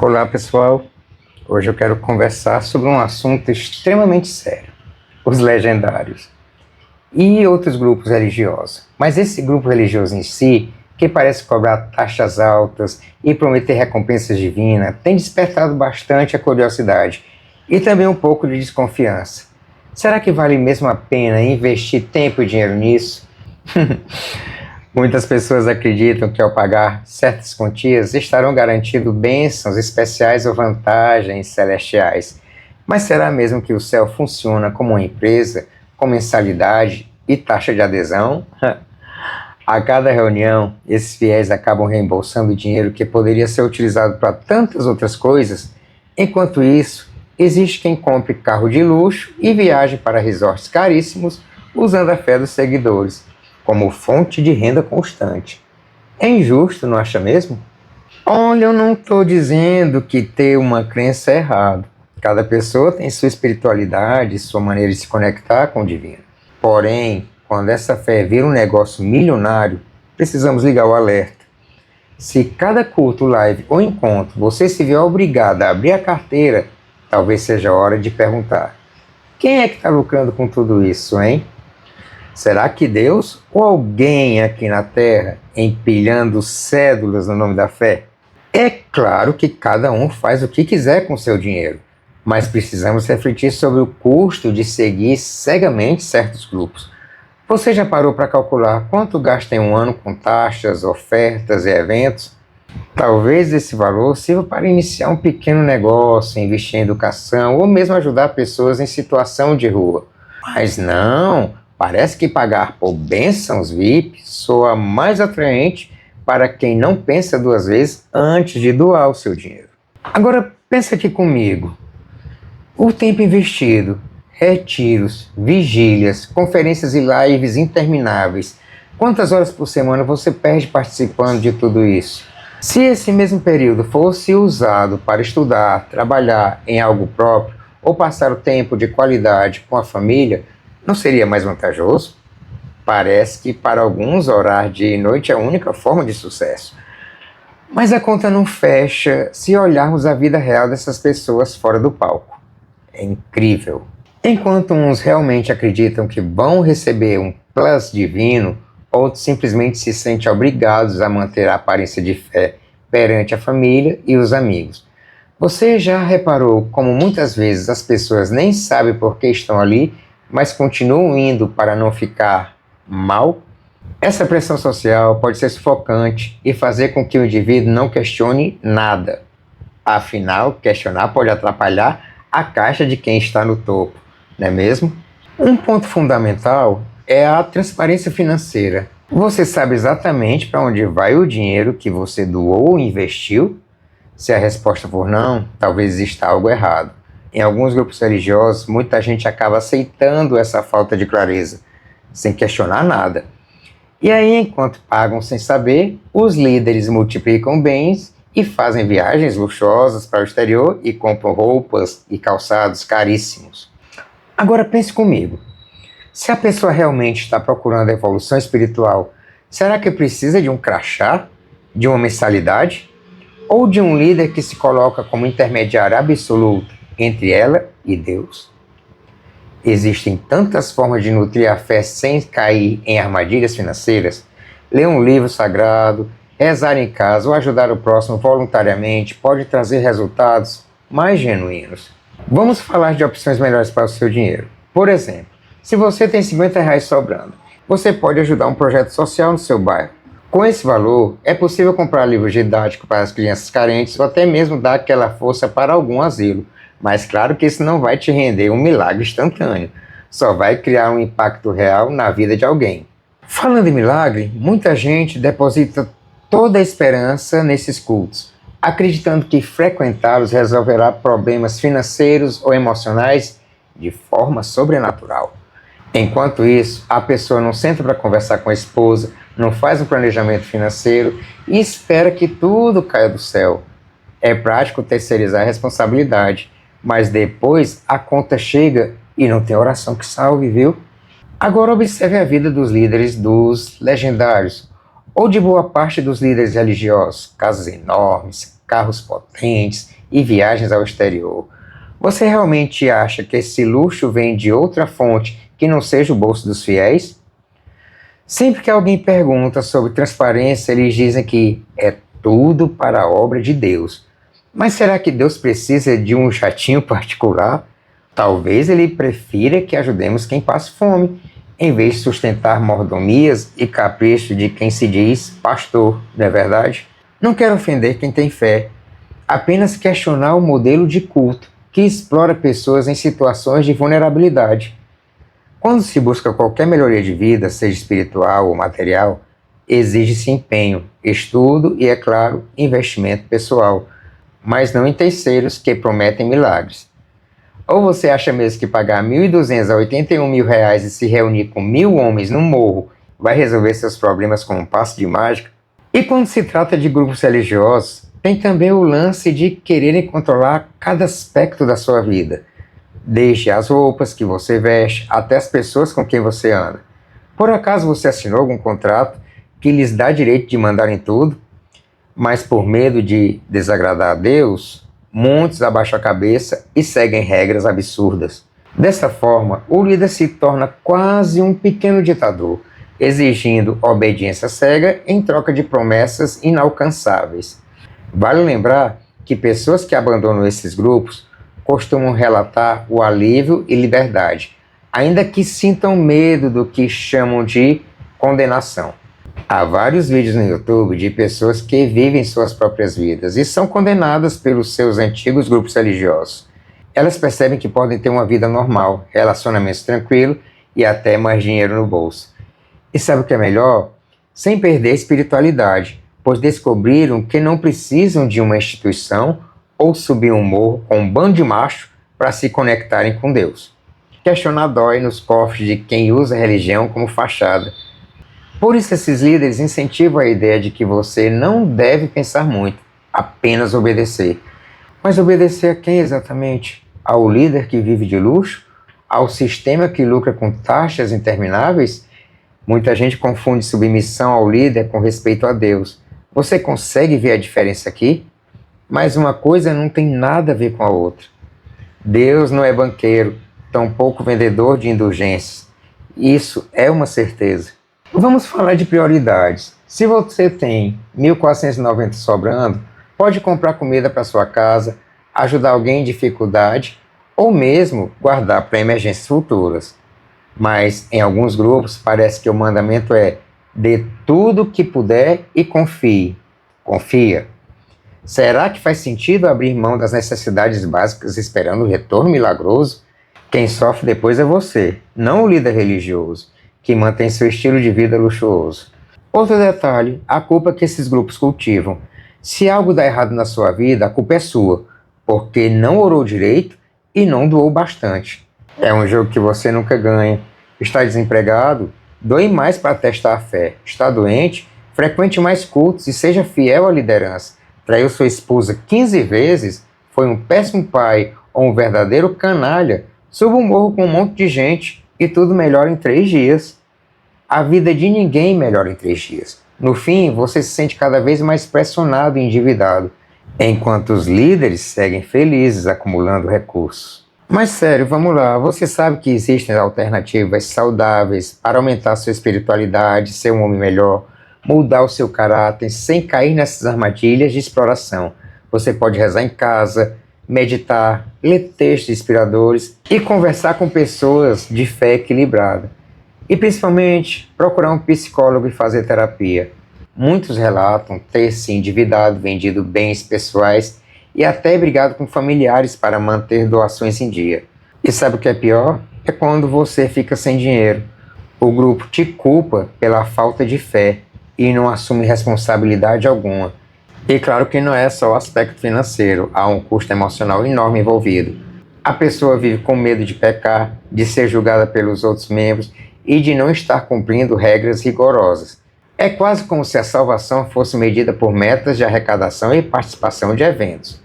Olá pessoal, hoje eu quero conversar sobre um assunto extremamente sério, os legendários e outros grupos religiosos. Mas esse grupo religioso em si, que parece cobrar taxas altas e prometer recompensas divinas, tem despertado bastante a curiosidade e também um pouco de desconfiança. Será que vale mesmo a pena investir tempo e dinheiro nisso? Muitas pessoas acreditam que ao pagar certas quantias estarão garantindo bênçãos especiais ou vantagens celestiais. Mas será mesmo que o céu funciona como uma empresa, com mensalidade e taxa de adesão? A cada reunião, esses fiéis acabam reembolsando dinheiro que poderia ser utilizado para tantas outras coisas. Enquanto isso, existe quem compre carro de luxo e viaje para resorts caríssimos usando a fé dos seguidores como fonte de renda constante. É injusto, não acha mesmo? Olha, eu não estou dizendo que ter uma crença é errado. Cada pessoa tem sua espiritualidade, sua maneira de se conectar com o divino. Porém, quando essa fé vira um negócio milionário, precisamos ligar o alerta. Se cada culto, live ou encontro você se vê obrigado a abrir a carteira, talvez seja a hora de perguntar: quem é que está lucrando com tudo isso, hein? Será que Deus ou alguém aqui na Terra empilhando cédulas no nome da fé? É claro que cada um faz o que quiser com seu dinheiro, mas precisamos refletir sobre o custo de seguir cegamente certos grupos. Você já parou para calcular quanto gasta em um ano com taxas, ofertas e eventos? Talvez esse valor sirva para iniciar um pequeno negócio, investir em educação ou mesmo ajudar pessoas em situação de rua. Mas não! Parece que pagar por bênçãos VIP soa mais atraente para quem não pensa duas vezes antes de doar o seu dinheiro. Agora pensa aqui comigo. O tempo investido, retiros, vigílias, conferências e lives intermináveis. Quantas horas por semana você perde participando de tudo isso? Se esse mesmo período fosse usado para estudar, trabalhar em algo próprio ou passar o tempo de qualidade com a família, não seria mais vantajoso? Parece que para alguns orar dia e noite é a única forma de sucesso. Mas a conta não fecha se olharmos a vida real dessas pessoas fora do palco. É incrível. Enquanto uns realmente acreditam que vão receber um plus divino, outros simplesmente se sentem obrigados a manter a aparência de fé perante a família e os amigos. Você já reparou como muitas vezes as pessoas nem sabem por que estão ali, mas continuam indo para não ficar mal? Essa pressão social pode ser sufocante e fazer com que o indivíduo não questione nada. Afinal, questionar pode atrapalhar a caixa de quem está no topo, não é mesmo? Um ponto fundamental é a transparência financeira. Você sabe exatamente para onde vai o dinheiro que você doou ou investiu? Se a resposta for não, talvez exista algo errado. Em alguns grupos religiosos, muita gente acaba aceitando essa falta de clareza, sem questionar nada. E aí, enquanto pagam sem saber, os líderes multiplicam bens e fazem viagens luxuosas para o exterior e compram roupas e calçados caríssimos. Agora pense comigo, se a pessoa realmente está procurando evolução espiritual, será que precisa de um crachá, de uma mensalidade, ou de um líder que se coloca como intermediário absoluto entre ela e Deus? Existem tantas formas de nutrir a fé sem cair em armadilhas financeiras. Ler um livro sagrado, rezar em casa ou ajudar o próximo voluntariamente pode trazer resultados mais genuínos. Vamos falar de opções melhores para o seu dinheiro. Por exemplo, se você tem R$ 50 sobrando, você pode ajudar um projeto social no seu bairro. Com esse valor, é possível comprar livros didáticos para as crianças carentes ou até mesmo dar aquela força para algum asilo. Mas claro que isso não vai te render um milagre instantâneo, só vai criar um impacto real na vida de alguém. Falando em milagre, muita gente deposita toda a esperança nesses cultos, acreditando que frequentá-los resolverá problemas financeiros ou emocionais de forma sobrenatural. Enquanto isso, a pessoa não senta para conversar com a esposa, não faz um planejamento financeiro e espera que tudo caia do céu. É prático terceirizar a responsabilidade, mas depois a conta chega e não tem oração que salve, viu? Agora observe a vida dos líderes dos legendários, ou de boa parte dos líderes religiosos. Casas enormes, carros potentes e viagens ao exterior. Você realmente acha que esse luxo vem de outra fonte que não seja o bolso dos fiéis? Sempre que alguém pergunta sobre transparência, eles dizem que é tudo para a obra de Deus. Mas será que Deus precisa de um jatinho particular? Talvez ele prefira que ajudemos quem passa fome, em vez de sustentar mordomias e caprichos de quem se diz pastor, não é verdade? Não quero ofender quem tem fé, apenas questionar o modelo de culto que explora pessoas em situações de vulnerabilidade. Quando se busca qualquer melhoria de vida, seja espiritual ou material, exige-se empenho, estudo e, é claro, investimento pessoal, mas não em terceiros que prometem milagres. Ou você acha mesmo que pagar 1.200 a 81 mil reais e se reunir com 1.000 homens no morro vai resolver seus problemas com um passo de mágica? E quando se trata de grupos religiosos, tem também o lance de quererem controlar cada aspecto da sua vida, desde as roupas que você veste até as pessoas com quem você anda. Por acaso você assinou algum contrato que lhes dá direito de mandar em tudo? Mas por medo de desagradar a Deus, muitos abaixam a cabeça e seguem regras absurdas. Dessa forma, o líder se torna quase um pequeno ditador, exigindo obediência cega em troca de promessas inalcançáveis. Vale lembrar que pessoas que abandonam esses grupos costumam relatar o alívio e liberdade, ainda que sintam medo do que chamam de condenação. Há vários vídeos no YouTube de pessoas que vivem suas próprias vidas e são condenadas pelos seus antigos grupos religiosos. Elas percebem que podem ter uma vida normal, relacionamentos tranquilos e até mais dinheiro no bolso. E sabe o que é melhor? Sem perder a espiritualidade, pois descobriram que não precisam de uma instituição ou subir um morro com um bando de macho para se conectarem com Deus. Questionar dói nos cofres de quem usa a religião como fachada. Por isso esses líderes incentivam a ideia de que você não deve pensar muito, apenas obedecer. Mas obedecer a quem exatamente? Ao líder que vive de luxo? Ao sistema que lucra com taxas intermináveis? Muita gente confunde submissão ao líder com respeito a Deus. Você consegue ver a diferença aqui? Mas uma coisa não tem nada a ver com a outra. Deus não é banqueiro, tampouco vendedor de indulgências. Isso é uma certeza. Vamos falar de prioridades. Se você tem 1.490 sobrando, pode comprar comida para sua casa, ajudar alguém em dificuldade ou mesmo guardar para emergências futuras. Mas em alguns grupos parece que o mandamento é: dê tudo o que puder e confie. Confia. Será que faz sentido abrir mão das necessidades básicas esperando o retorno milagroso? Quem sofre depois é você, não o líder religioso, que mantém seu estilo de vida luxuoso. Outro detalhe, a culpa que esses grupos cultivam. Se algo dá errado na sua vida, a culpa é sua, porque não orou direito e não doou bastante. É um jogo que você nunca ganha. Está desempregado? Doe mais para testar a fé. Está doente? Frequente mais cultos e seja fiel à liderança. Traiu sua esposa 15 vezes? Foi um péssimo pai ou um verdadeiro canalha? Suba um morro com um monte de gente e tudo melhora em 3 dias. A vida de ninguém melhora em 3 dias. No fim, você se sente cada vez mais pressionado e endividado, enquanto os líderes seguem felizes acumulando recursos. Mas sério, vamos lá, você sabe que existem alternativas saudáveis para aumentar sua espiritualidade, ser um homem melhor, mudar o seu caráter sem cair nessas armadilhas de exploração. Você pode rezar em casa, meditar, ler textos inspiradores e conversar com pessoas de fé equilibrada. E principalmente, procurar um psicólogo e fazer terapia. Muitos relatam ter se endividado, vendido bens pessoais e até brigado com familiares para manter doações em dia. E sabe o que é pior? É quando você fica sem dinheiro. O grupo te culpa pela falta de fé e não assume responsabilidade alguma. E claro que não é só o aspecto financeiro, há um custo emocional enorme envolvido. A pessoa vive com medo de pecar, de ser julgada pelos outros membros e de não estar cumprindo regras rigorosas. É quase como se a salvação fosse medida por metas de arrecadação e participação de eventos.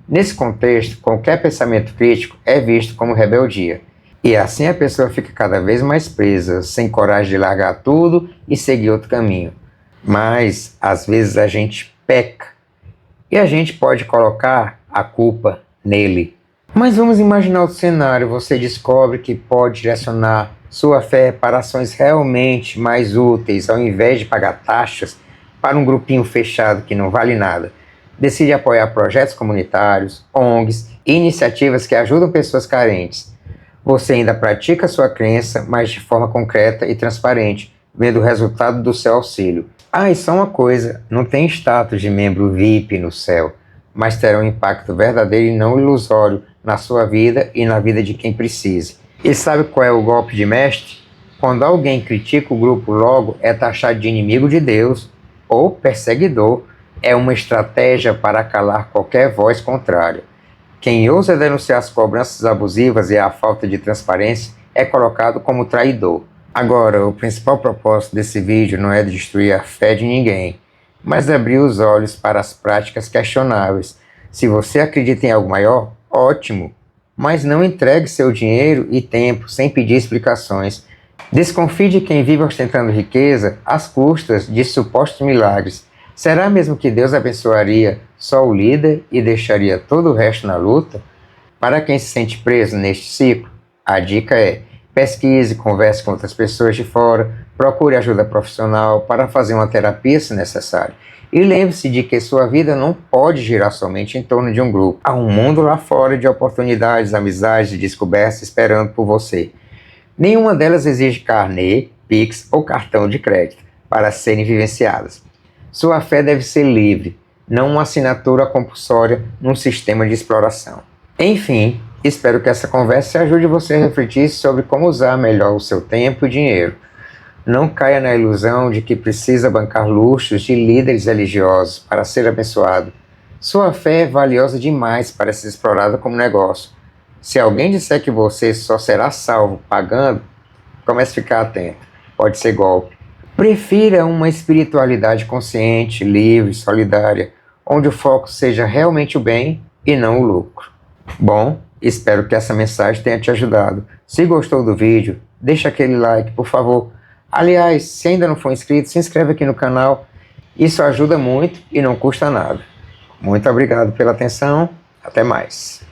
Nesse contexto, qualquer pensamento crítico é visto como rebeldia. E assim a pessoa fica cada vez mais presa, sem coragem de largar tudo e seguir outro caminho. Mas, às vezes, a gente peca e a gente pode colocar a culpa nele. Mas vamos imaginar outro cenário: você descobre que pode direcionar sua fé para ações realmente mais úteis, ao invés de pagar taxas para um grupinho fechado que não vale nada. Decide apoiar projetos comunitários, ONGs e iniciativas que ajudam pessoas carentes. Você ainda pratica sua crença, mas de forma concreta e transparente, vendo o resultado do seu auxílio. Ah, e só uma coisa: não tem status de membro VIP no céu, mas terá um impacto verdadeiro e não ilusório na sua vida e na vida de quem precise. E sabe qual é o golpe de mestre? Quando alguém critica o grupo, logo é taxado de inimigo de Deus ou perseguidor. É uma estratégia para calar qualquer voz contrária. Quem ousa denunciar as cobranças abusivas e a falta de transparência é colocado como traidor. Agora, o principal propósito desse vídeo não é destruir a fé de ninguém, mas abrir os olhos para as práticas questionáveis. Se você acredita em algo maior, ótimo, mas não entregue seu dinheiro e tempo sem pedir explicações. Desconfie de quem vive ostentando riqueza às custas de supostos milagres. Será mesmo que Deus abençoaria só o líder e deixaria todo o resto na luta? Para quem se sente preso neste ciclo, a dica é: pesquise, converse com outras pessoas de fora, procure ajuda profissional para fazer uma terapia se necessário. E lembre-se de que sua vida não pode girar somente em torno de um grupo. Há um mundo lá fora de oportunidades, amizades e descobertas esperando por você. Nenhuma delas exige carnê, Pix ou cartão de crédito para serem vivenciadas. Sua fé deve ser livre, não uma assinatura compulsória num sistema de exploração. Enfim, espero que essa conversa ajude você a refletir sobre como usar melhor o seu tempo e dinheiro. Não caia na ilusão de que precisa bancar luxos de líderes religiosos para ser abençoado. Sua fé é valiosa demais para ser explorada como negócio. Se alguém disser que você só será salvo pagando, comece a ficar atento. Pode ser golpe. Prefira uma espiritualidade consciente, livre, solidária, onde o foco seja realmente o bem e não o lucro. Bom, espero que essa mensagem tenha te ajudado. Se gostou do vídeo, deixa aquele like, por favor. Aliás, se ainda não for inscrito, se inscreve aqui no canal. Isso ajuda muito e não custa nada. Muito obrigado pela atenção. Até mais.